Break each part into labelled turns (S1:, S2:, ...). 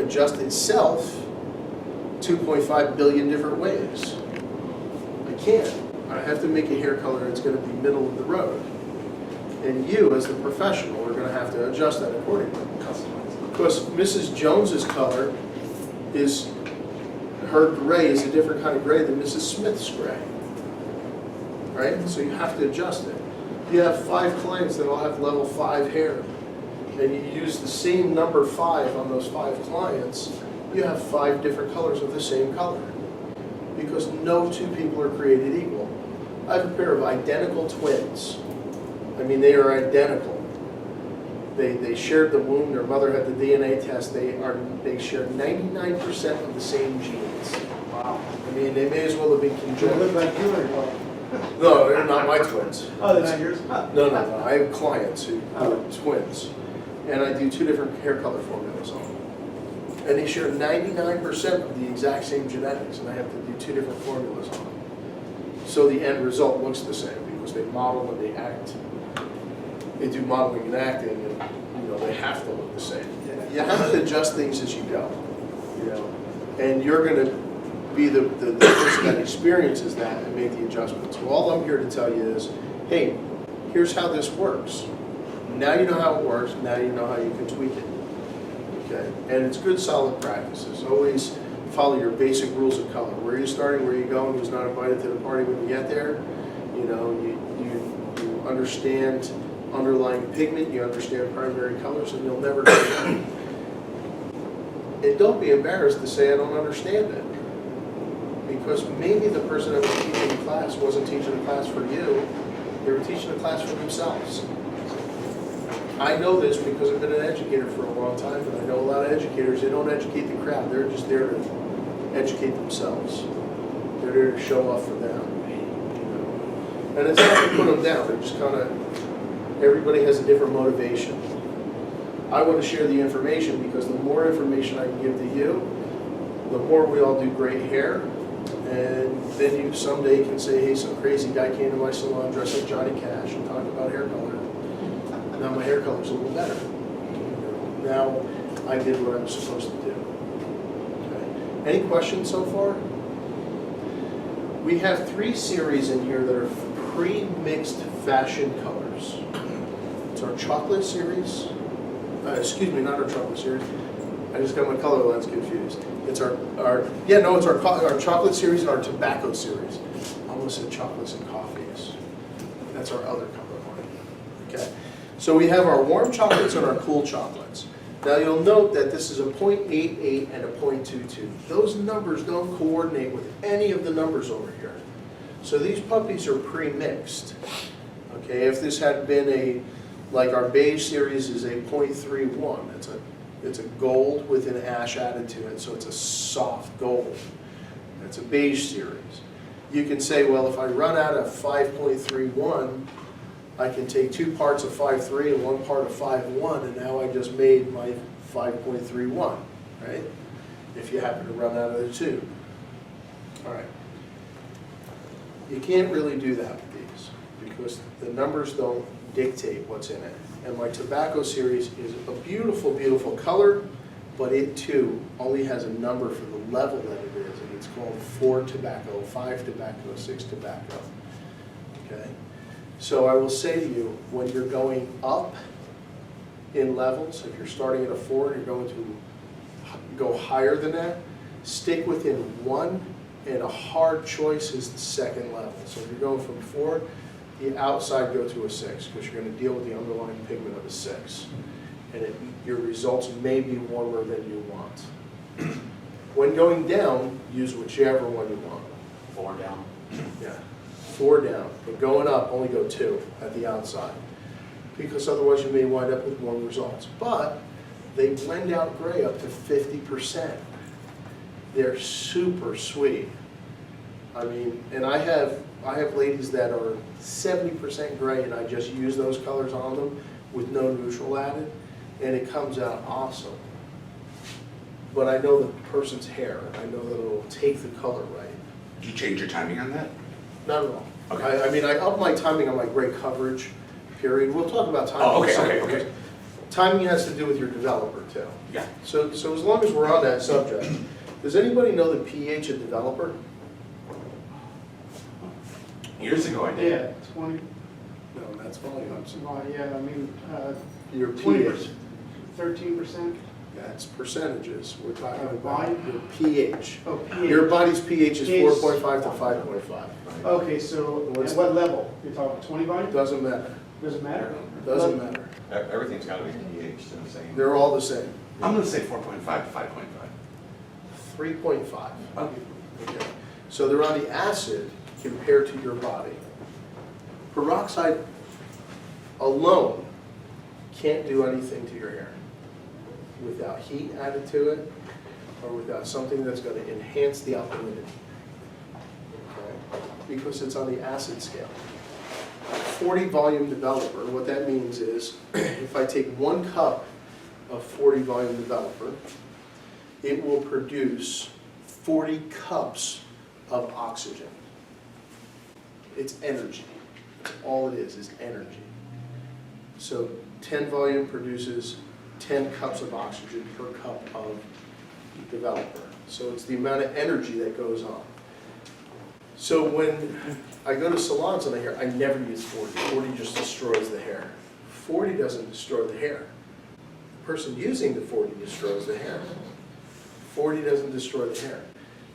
S1: adjust itself 2.5 billion different ways. I can't. I have to make a hair color that's going to be middle of the road. And you, as the professional, are going to have to adjust that accordingly. Because Mrs. Jones's color is, her gray is a different kind of gray than Mrs. Smith's gray. Right? So you have to adjust it. You have 5 clients that all have level 5 hair, and you use the same number 5 on those 5 clients, you have 5 different colors of the same color. Because no 2 people are created equal. I have a pair of identical twins. I mean, they are identical. They shared the womb, their mother had the DNA test, they share 99% of the same genes.
S2: Wow.
S1: I mean, they may as well have been
S2: They
S1: congenital.
S2: look like you or what?
S1: No, they're not my twins.
S2: Oh, they're not yours?
S1: No. I have clients who are twins, and I do 2 different hair color formulas on them. And they share 99% of the exact same genetics, and I have to do 2 different formulas on them. So the end result looks the same because they model and they act. They do modeling and acting, and they have to look the same. You have to adjust things as you go, and you're going to be the person that experiences that and make the adjustments. So all I'm here to tell you is, hey, here's how this works. Now you know how it works. Now you know how you can tweak it. Okay, and it's good, solid practices. Always follow your basic rules of color. Where are you starting? Where are you going? Who's not invited to the party when you get there? You understand underlying pigment. You understand primary colors, and you'll never. And don't be embarrassed to say I don't understand it. Because maybe the person that was teaching the class wasn't teaching the class for you, they were teaching the class for themselves. I know this because I've been an educator for a long time, and I know a lot of educators, they don't educate the crowd, they're just there to educate themselves. They're there to show off for them. And it's not to put them down, they're just kind of, everybody has a different motivation. I want to share the information because the more information I can give to you, the more we all do great hair. And then you someday can say, hey, some crazy guy came to my salon dressed like Johnny Cash and talked about hair color. Now my hair color's a little better. Now I did what I was supposed to do. Okay. Any questions so far? We have 3 series in here that are pre-mixed fashion colors. It's our chocolate series. Excuse me, not our chocolate series. I just got my color lens confused. It's our chocolate series and our tobacco series. I almost said chocolates and coffees. That's our other color line. Okay. So we have our warm chocolates and our cool chocolates. Now you'll note that this is a 0.88 and a 0.22. Those numbers don't coordinate with any of the numbers over here. So these puppies are pre-mixed. Okay, if this had been like our beige series is a 0.31. It's a gold with an ash added to it, so it's a soft gold. It's a beige series. You can say, well, if I run out of 5.31, I can take 2 parts of 5.3 and 1 part of 5.1, and now I just made my 5.31, right? If you happen to run out of the 2. All right. You can't really do that with these because the numbers don't dictate what's in it. And my tobacco series is a beautiful, beautiful color, but it too only has a number for the level that it is, and it's called 4 tobacco, 5 tobacco, 6 tobacco. Okay? So I will say to you, when you're going up in levels, if you're starting at a 4 and you're going to go higher than that, stick within 1, and a hard choice is the second level. So if you're going from 4, the outside go to a 6 because you're going to deal with the underlying pigment of a 6. And your results may be warmer than you want. When going down, use whichever one you want.
S3: 4 down.
S1: Yeah, 4 down. But going up, only go 2 at the outside. Because otherwise you may wind up with warm results. But they blend out gray up to 50%. They're super sweet. I mean, and I have ladies that are 70% gray, and I just use those colors on them with no neutral added, and it comes out awesome. But I know the person's hair. I know that it'll take the color right.
S3: Did you change your timing on that?
S1: Not at all.
S3: Okay.
S1: I mean, I up my timing on my gray coverage period. We'll talk about timing.
S3: Oh, okay.
S1: timing has to do with your developer too.
S3: Yeah.
S1: So as long as we're on that subject, does anybody know the pH of developer?
S3: Years ago I did.
S2: Yeah, 20,
S1: No, that's volume.
S2: yeah, I mean,
S1: Your
S2: 20%,
S1: pH,
S2: 13%.
S1: that's percentages. We're talking about
S2: Volume?
S1: your pH.
S2: Oh, pH.
S1: Your body's pH is
S2: Is-
S1: 4.5 to 5.5.
S2: Okay, so
S1: What's
S2: at what level? You're talking 20
S1: It
S2: volume?
S1: doesn't matter.
S2: Does it matter?
S1: Doesn't matter.
S4: Everything's got to be pH the same.
S1: They're all the same.
S3: I'm gonna say 4.5 to 5.5.
S1: 3.5.
S3: Okay.
S1: Okay. So they're on the acid compared to your body. Peroxide alone can't do anything to your hair without heat added to it or without something that's going to enhance the alkalinity. Okay? Because it's on the acid scale. 40 volume developer, what that means is if I take 1 cup of 40 volume developer, it will produce 40 cups of oxygen. It's energy. That's all it is energy. So 10 volume produces 10 cups of oxygen per cup of developer. So it's the amount of energy that goes on. So when I go to salons and I hear, I never use 40. 40 just destroys the hair. 40 doesn't destroy the hair. The person using the 40 destroys the hair. 40 doesn't destroy the hair.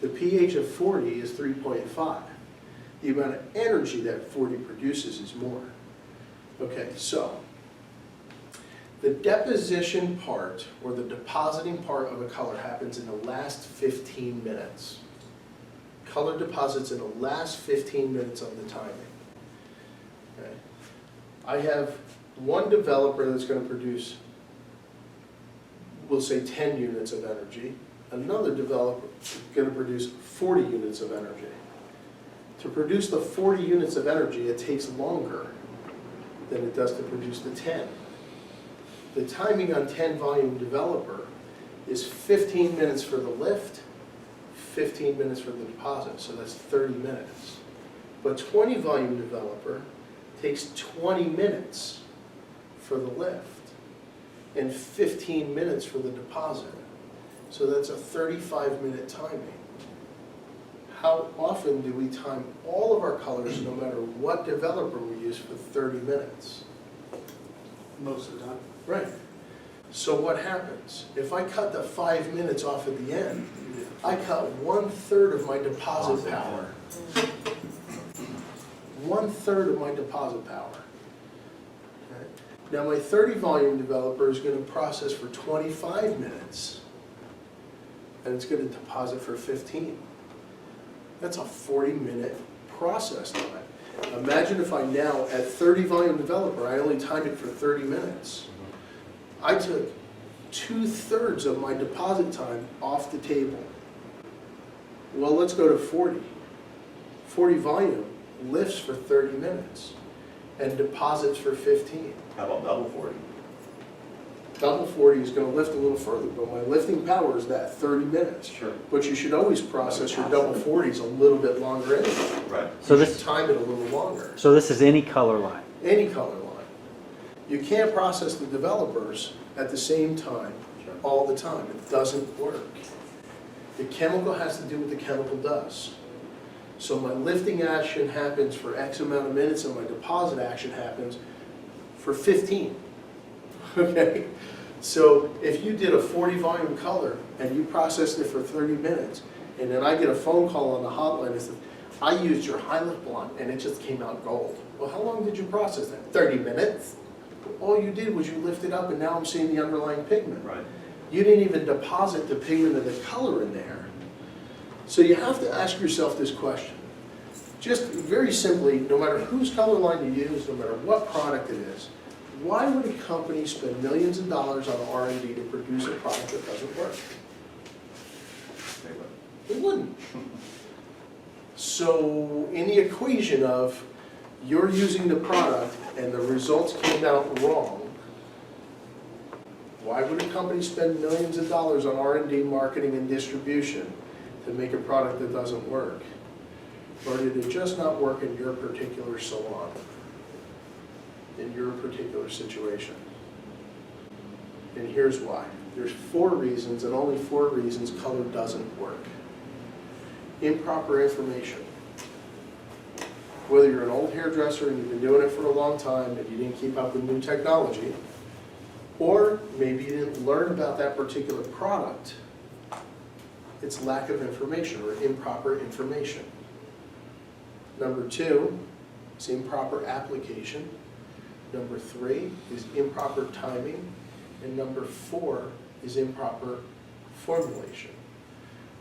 S1: The pH of 40 is 3.5. The amount of energy that 40 produces is more. Okay, so the deposition part or the depositing part of a color happens in the last 15 minutes. Color deposits in the last 15 minutes of the timing. Okay. I have one developer that's going to produce, we'll say 10 units of energy. Another developer is going to produce 40 units of energy. To produce the 40 units of energy, it takes longer than it does to produce the 10. The timing on 10 volume developer is 15 minutes for the lift, 15 minutes for the deposit, so that's 30 minutes. But 20 volume developer takes 20 minutes for the lift and 15 minutes for the deposit. So that's a 35-minute timing. How often do we time all of our colors, no matter what developer we use, for 30 minutes?
S2: Most of the time.
S1: Right. So what happens? If I cut the 5 minutes off at the end, I cut 1/3 of my deposit power. 1/3 of my deposit power. Okay. Now my 30 volume developer is going to process for 25 minutes, and it's going to deposit for 15. That's a 40-minute process time. Imagine if I now, at 30 volume developer, I only timed it for 30 minutes. I took 2/3 of my deposit time off the table. Well, let's go to 40. 40 volume lifts for 30 minutes and deposits for 15.
S4: How about double 40?
S1: Double 40 is going to lift a little further, but my lifting power is that 30 minutes.
S4: Sure.
S1: But you should always process your double 40s a little bit longer anyway.
S4: Right.
S5: So
S1: You should
S5: this,
S1: time it a little longer.
S5: so this is any color line.
S1: Any color line. You can't process the developers at the same time
S4: Sure.
S1: all the time. It doesn't work. The chemical has to do what the chemical does. So my lifting action happens for X amount of minutes and my deposit action happens for 15. Okay? So if you did a 40 volume color and you processed it for 30 minutes and then I get a phone call on the hotline that says, I used your high lift blonde and it just came out gold. Well, how long did you process that? 30 minutes. All you did was you lifted up and now I'm seeing the underlying pigment.
S4: Right.
S1: You didn't even deposit the pigment of the color in there. So you have to ask yourself this question. Just very simply, no matter whose color line you use, no matter what product it is, why would a company spend millions of dollars on R&D to produce a product that doesn't work? It wouldn't. So in the equation of you're using the product and the results came out wrong, why would a company spend millions of dollars on R&D, marketing, and distribution to make a product that doesn't work? Or did it just not work in your particular salon, in your particular situation? And here's why. There's 4 reasons, and only 4 reasons color doesn't work. Improper information. Whether you're an old hairdresser and you've been doing it for a long time and you didn't keep up with new technology, or maybe you didn't learn about that particular product, it's lack of information or improper information. Number 2 is improper application. Number 3 is improper timing. And number 4 is improper formulation.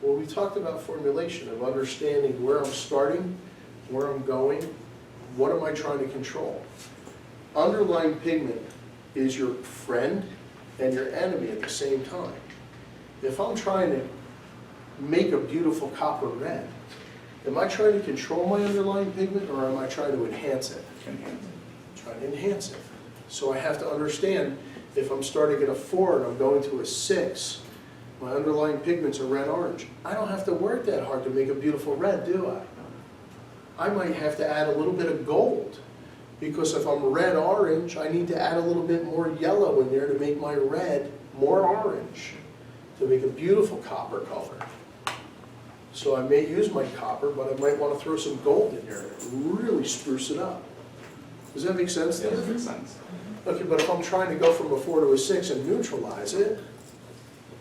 S1: Well, we talked about formulation, of understanding where I'm starting, where I'm going, what am I trying to control. Underlying pigment is your friend and your enemy at the same time. If I'm trying to make a beautiful copper red, am I trying to control my underlying pigment or am I trying to enhance it? Trying to enhance it. So I have to understand, if I'm starting at a 4 and I'm going to a 6, my underlying pigments are red-orange. I don't have to work that hard to make a beautiful red, do I? I might have to add a little bit of gold, because if I'm red-orange, I need to add a little bit more yellow in there to make my red more orange, to make a beautiful copper color. So I may use my copper, but I might want to throw some gold in there and really spruce it up. Does that make sense to
S3: Yeah,
S1: you?
S3: that makes sense.
S1: Okay, but if I'm trying to go from a 4 to a 6 and neutralize it,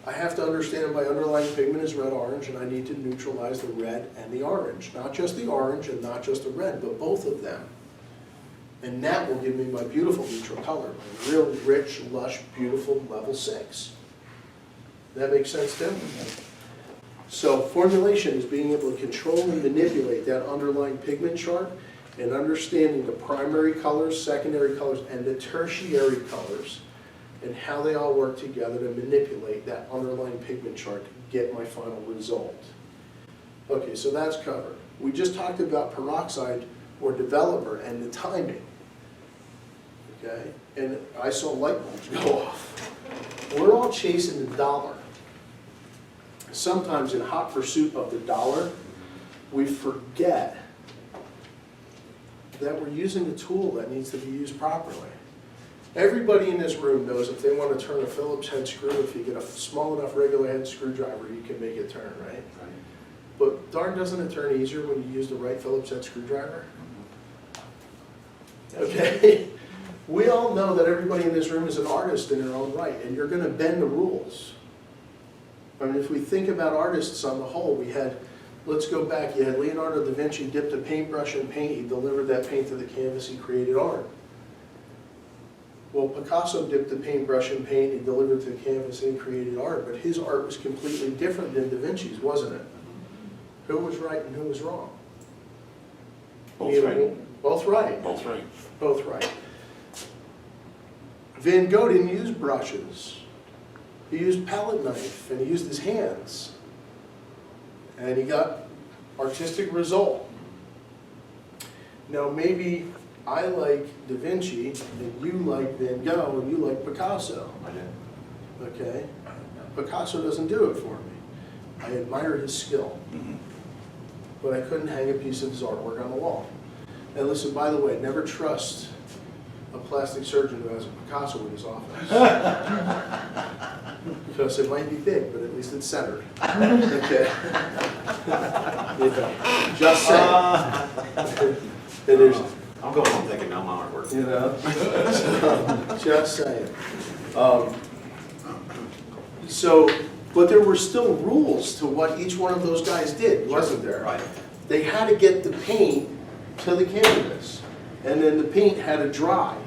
S1: I have to understand my underlying pigment is red-orange, and I need to neutralize the red and the orange. Not just the orange and not just the red, but both of them. And that will give me my beautiful neutral color, my really rich, lush, beautiful level 6. That makes sense, Tim? So formulation is being able to control and manipulate that underlying pigment chart, and understanding the primary colors, secondary colors, and the tertiary colors, and how they all work together to manipulate that underlying pigment chart to get my final result. Okay, so that's covered. We just talked about peroxide or developer and the timing. Okay, and I saw light bulbs go off. We're all chasing the dollar. Sometimes in hot pursuit of the dollar, we forget that we're using a tool that needs to be used properly. Everybody in this room knows if they want to turn a Phillips head screw, if you get a small enough regular head screwdriver, you can make it turn, right? But darn, doesn't it turn easier when you use the right Phillips head screwdriver? Okay? We all know that everybody in this room is an artist in their own right, and you're going to bend the rules. I mean, if we think about artists on the whole, we had, let's go back, you had Leonardo da Vinci dipped a paintbrush in paint, he delivered that paint to the canvas, he created art. Well, Picasso dipped the paintbrush in paint, he delivered to the canvas, and he created art, but his art was completely different than Da Vinci's, wasn't it? Who was right and who was wrong?
S3: Both right.
S1: Both right.
S3: Both right.
S1: Both right. Van Gogh didn't use brushes. He used palette knife, and he used his hands. And he got artistic result. Now maybe I like Da Vinci, and you like Van Gogh, and you like Picasso.
S3: I did.
S1: Okay? Picasso doesn't do it for me. I admire his skill. But I couldn't hang a piece of his artwork on the wall. And listen, by the way, never trust a plastic surgeon who has a Picasso in his office. Because it might be big, but at least it's centered. Okay? Just saying. And there's,
S4: I'm going home thinking now my artwork.
S1: you know, so, just saying. But there were still rules to what each one of those guys did, wasn't there?
S4: Right.
S1: They had to get the paint to the canvas, and then the paint had to dry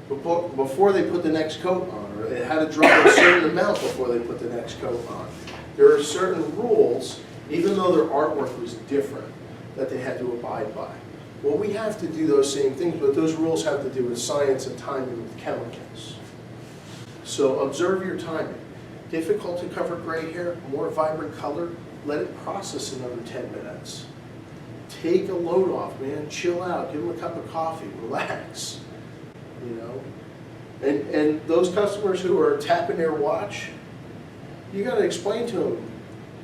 S1: before they put the next coat on, or it had to dry a certain amount before they put the next coat on. There are certain rules, even though their artwork was different, that they had to abide by. Well, we have to do those same things, but those rules have to do with science and timing with chemicals. So observe your timing. Difficult to cover gray hair, more vibrant color, let it process another 10 minutes. Take a load off, man, chill out, give them a cup of coffee, relax, you know. And those customers who are tapping their watch, you gotta explain to them,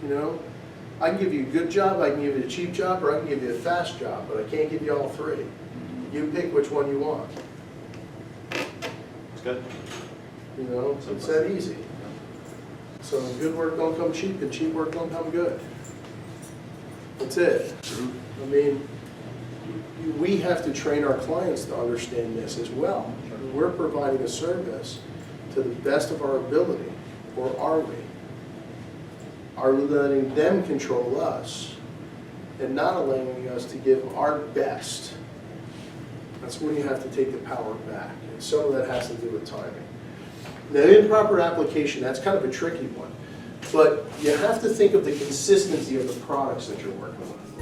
S1: you know, I can give you a good job, I can give you a cheap job, or I can give you a fast job, but I can't give you all three. You pick which one you want.
S4: It's good.
S1: You know, it's that easy. So good work don't come cheap, and cheap work don't come good. That's it. I mean, we have to train our clients to understand this as well. We're providing a service to the best of our ability, or are we? Are we letting them control us and not allowing us to give our best? That's when you have to take the power back. And some of that has to do with timing. Now, improper application, that's kind of a tricky one. But you have to think of the consistency of the products that you're working with.